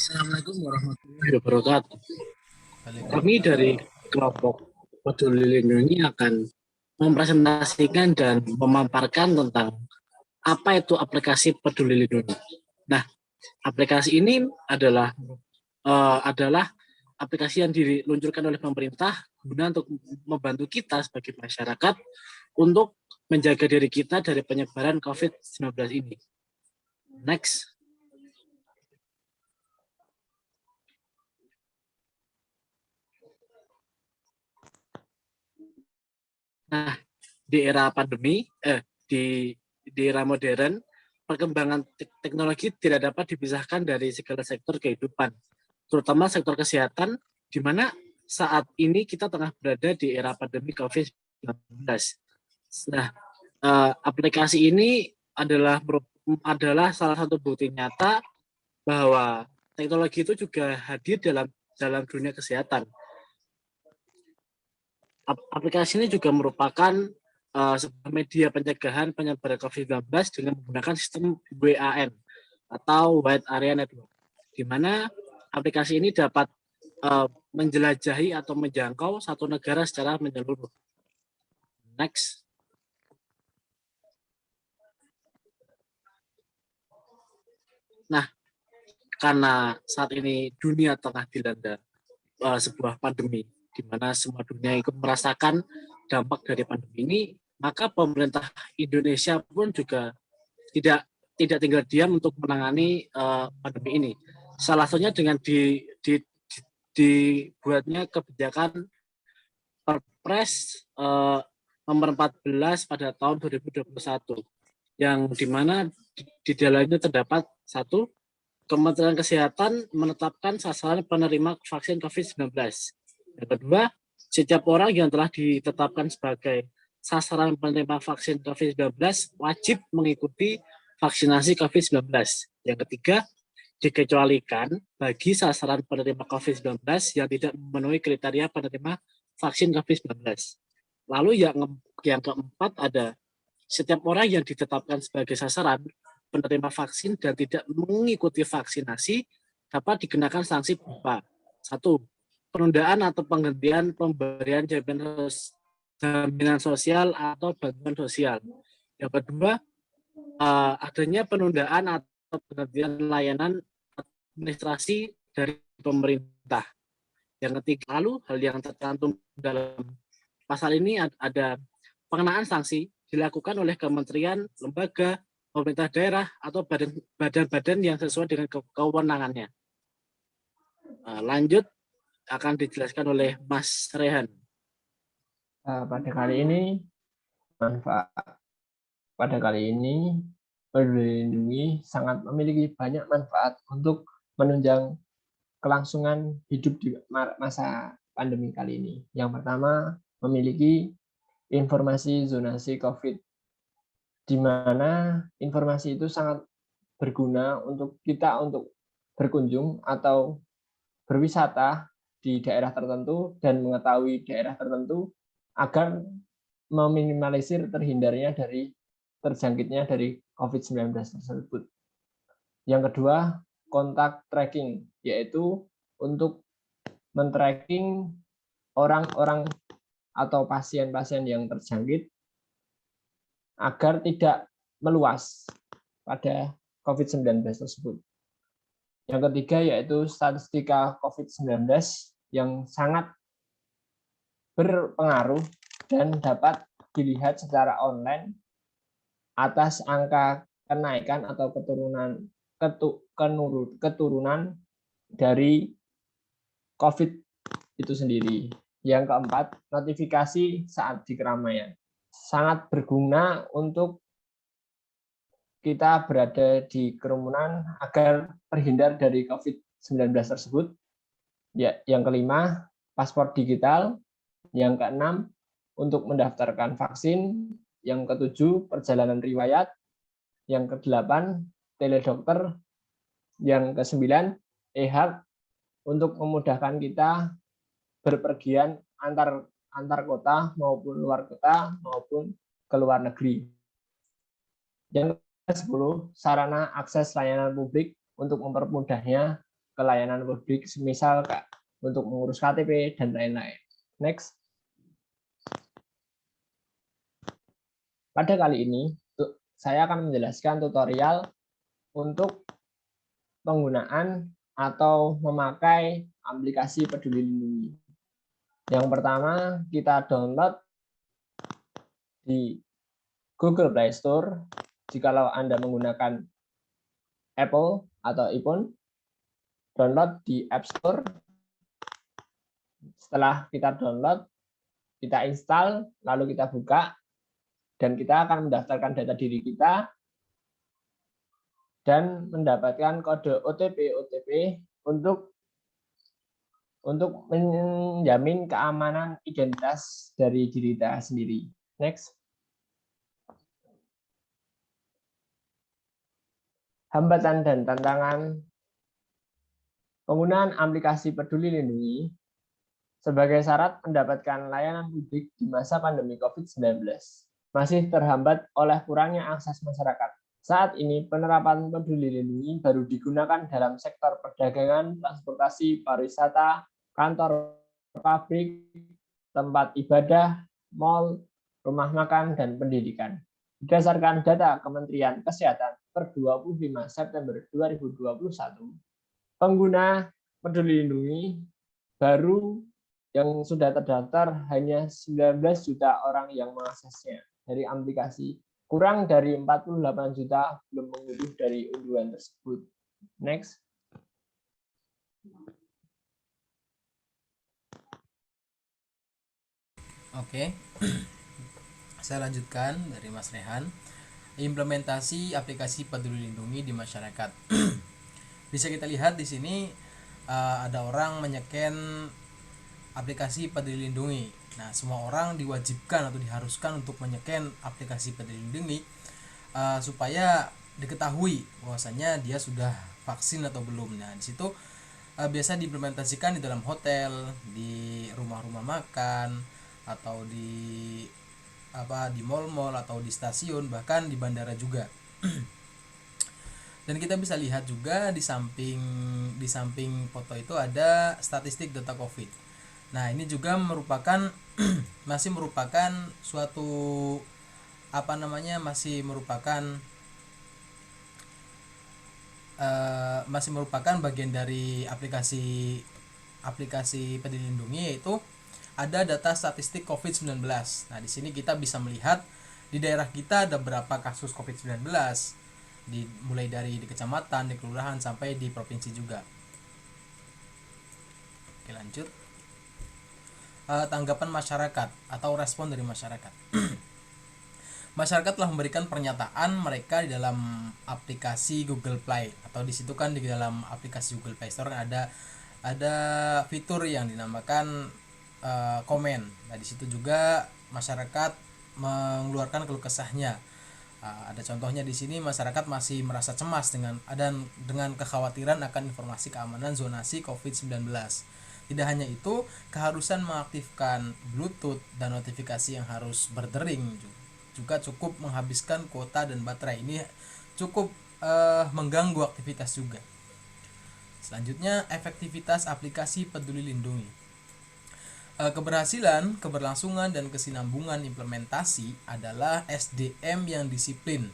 Assalamualaikum warahmatullahi wabarakatuh. Kami Waalaikumsalam. dari kelompok Peduli Lindungi akan mempresentasikan dan memaparkan tentang apa itu aplikasi Peduli Lindungi. Nah, aplikasi ini adalah aplikasi yang diluncurkan oleh pemerintah guna untuk membantu kita sebagai masyarakat untuk menjaga diri kita dari penyebaran COVID-19 ini. Next. Nah, di era pandemi, di era modern, perkembangan teknologi tidak dapat dipisahkan dari segala sektor kehidupan, terutama sektor kesehatan, di mana saat ini kita tengah berada di era pandemi COVID-19. Nah, aplikasi ini adalah salah satu bukti nyata bahwa teknologi itu juga hadir dalam dunia kesehatan. Aplikasi ini juga merupakan sebuah media pencegahan penyebaran COVID-19 dengan menggunakan sistem WAN atau Wide Area Network, di mana aplikasi ini dapat menjelajahi atau menjangkau satu negara secara menyeluruh. Next. Nah, karena saat ini dunia tengah dilanda sebuah pandemi, di mana semua dunia ikut merasakan dampak dari pandemi ini, maka pemerintah Indonesia pun juga tidak tinggal diam untuk menangani pandemi ini. Salah satunya dengan dibuatnya kebijakan Perpres nomor 14 pada tahun 2021, yang dimana di dalamnya terdapat satu, Kementerian Kesehatan menetapkan sasaran penerima vaksin COVID-19. Yang kedua, setiap orang yang telah ditetapkan sebagai sasaran penerima vaksin COVID-19 wajib mengikuti vaksinasi COVID-19. Yang ketiga, dikecualikan bagi sasaran penerima COVID-19 yang tidak memenuhi kriteria penerima vaksin COVID-19. Lalu yang keempat ada setiap orang yang ditetapkan sebagai sasaran penerima vaksin dan tidak mengikuti vaksinasi dapat dikenakan sanksi berupa satu, penundaan atau penghentian pemberian jaminan sosial atau bantuan sosial. Yang kedua, adanya penundaan atau penghentian layanan administrasi dari pemerintah. Yang ketiga, lalu hal yang tercantum dalam pasal ini ada pengenaan sanksi dilakukan oleh kementerian, lembaga, pemerintah daerah, atau badan-badan yang sesuai dengan kewenangannya. Lanjut, akan dijelaskan oleh Mas Rehan. Pada kali ini Peduli Lindungi sangat memiliki banyak manfaat untuk menunjang kelangsungan hidup di masa pandemi kali ini. Yang pertama, memiliki informasi zonasi COVID, di mana informasi itu sangat berguna untuk kita untuk berkunjung atau berwisata di daerah tertentu dan mengetahui daerah tertentu agar meminimalisir terhindarnya dari terjangkitnya dari COVID-19 tersebut. Yang kedua, kontak tracking, yaitu untuk men-tracking orang-orang atau pasien-pasien yang terjangkit agar tidak meluas pada COVID-19 tersebut. Yang ketiga yaitu statistika COVID-19 yang sangat berpengaruh dan dapat dilihat secara online atas angka kenaikan atau keturunan dari COVID itu sendiri. Yang keempat, notifikasi saat di keramaian. Sangat berguna untuk kita berada di kerumunan agar terhindar dari COVID-19 tersebut. Ya, yang kelima, paspor digital. Yang keenam, untuk mendaftarkan vaksin. Yang ketujuh, perjalanan riwayat. Yang kedelapan, teledokter. Yang kesembilan, e-hub untuk memudahkan kita berpergian antar kota maupun luar kota maupun ke luar negeri. Yang ke-10, sarana akses layanan publik untuk mempermudahnya ke layanan publik, misal untuk mengurus KTP dan lain-lain. Next. Pada kali ini, saya akan menjelaskan tutorial untuk penggunaan atau memakai aplikasi Peduli Lindungi. Yang pertama, kita download di Google Play Store. Jikalau Anda menggunakan Apple atau iPhone, download di App Store. Setelah kita download, kita install, lalu kita buka, dan kita akan mendaftarkan data diri kita dan mendapatkan kode OTP untuk menjamin keamanan identitas dari diri kita sendiri. Next. Hambatan dan tantangan penggunaan aplikasi Peduli Lindungi sebagai syarat mendapatkan layanan publik di masa pandemi COVID-19 masih terhambat oleh kurangnya akses masyarakat. Saat ini penerapan Peduli Lindungi baru digunakan dalam sektor perdagangan, transportasi, pariwisata, kantor, pabrik, tempat ibadah, mal, rumah makan, dan pendidikan. Berdasarkan data Kementerian Kesehatan per 25 September 2021, pengguna Peduli Lindungi baru yang sudah terdaftar hanya 19 juta orang yang mengaksesnya dari aplikasi. Kurang dari 48 juta belum mengunduh dari unduhan tersebut. Next. Oke. Saya lanjutkan dari Mas Rehan. Implementasi aplikasi Peduli Lindungi di masyarakat. Bisa kita lihat di sini ada orang menyeken aplikasi Peduli Lindungi. Nah, semua orang diwajibkan atau diharuskan untuk menyeken aplikasi Peduli Lindungi supaya diketahui bahwasanya dia sudah vaksin atau belum. Nah, di situ biasa diimplementasikan di dalam hotel, di rumah-rumah makan, atau di mall-mall atau di stasiun, bahkan di bandara juga. Dan kita bisa lihat juga di samping foto itu ada statistik data COVID. Nah, ini juga merupakan masih merupakan suatu masih merupakan bagian dari aplikasi Peduli Lindungi, yaitu ada data statistik COVID-19. Nah, di sini kita bisa melihat di daerah kita ada berapa kasus COVID-19, mulai dari di kecamatan, di kelurahan, sampai di provinsi juga. Oke, lanjut. Tanggapan masyarakat atau respon dari masyarakat. Masyarakat telah memberikan pernyataan mereka di dalam aplikasi Google Play, atau di situ kan di dalam aplikasi Google Play Store ada fitur yang dinamakan komen. Nah, di situ juga masyarakat mengeluarkan keluh kesahnya. Ada contohnya di sini, masyarakat masih merasa cemas dengan kekhawatiran akan informasi keamanan zonasi COVID-19. Tidak hanya itu, keharusan mengaktifkan Bluetooth dan notifikasi yang harus berdering juga cukup menghabiskan kuota dan baterai. Ini cukup mengganggu aktivitas juga. Selanjutnya, efektivitas aplikasi Peduli Lindungi. Keberhasilan, keberlangsungan, dan kesinambungan implementasi adalah SDM yang disiplin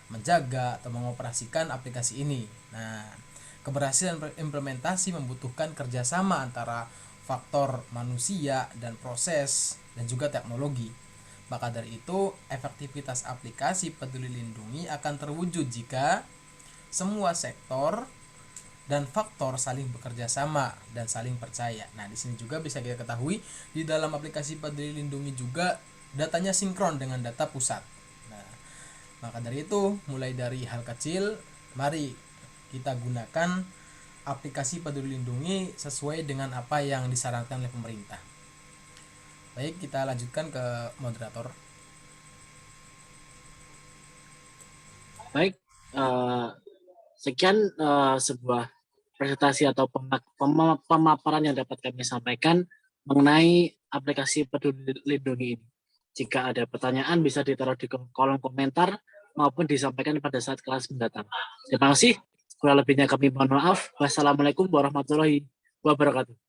menjaga atau mengoperasikan aplikasi ini. Nah, keberhasilan implementasi membutuhkan kerjasama antara faktor manusia dan proses dan juga teknologi. Maka dari itu, efektivitas aplikasi Peduli Lindungi akan terwujud jika semua sektor dan faktor saling bekerja sama dan saling percaya. Nah, di sini juga bisa kita ketahui di dalam aplikasi Peduli Lindungi juga datanya sinkron dengan data pusat. Nah, maka dari itu, mulai dari hal kecil, mari kita gunakan aplikasi Peduli Lindungi sesuai dengan apa yang disarankan oleh pemerintah. Baik, kita lanjutkan ke moderator. Baik, sekian sebuah presentasi atau pemaparan yang dapat kami sampaikan mengenai aplikasi Peduli Lindungi ini. Jika ada pertanyaan bisa ditaruh di kolom komentar maupun disampaikan pada saat kelas mendatang. Terima kasih. Kurang lebihnya kami mohon maaf. Wassalamualaikum warahmatullahi wabarakatuh.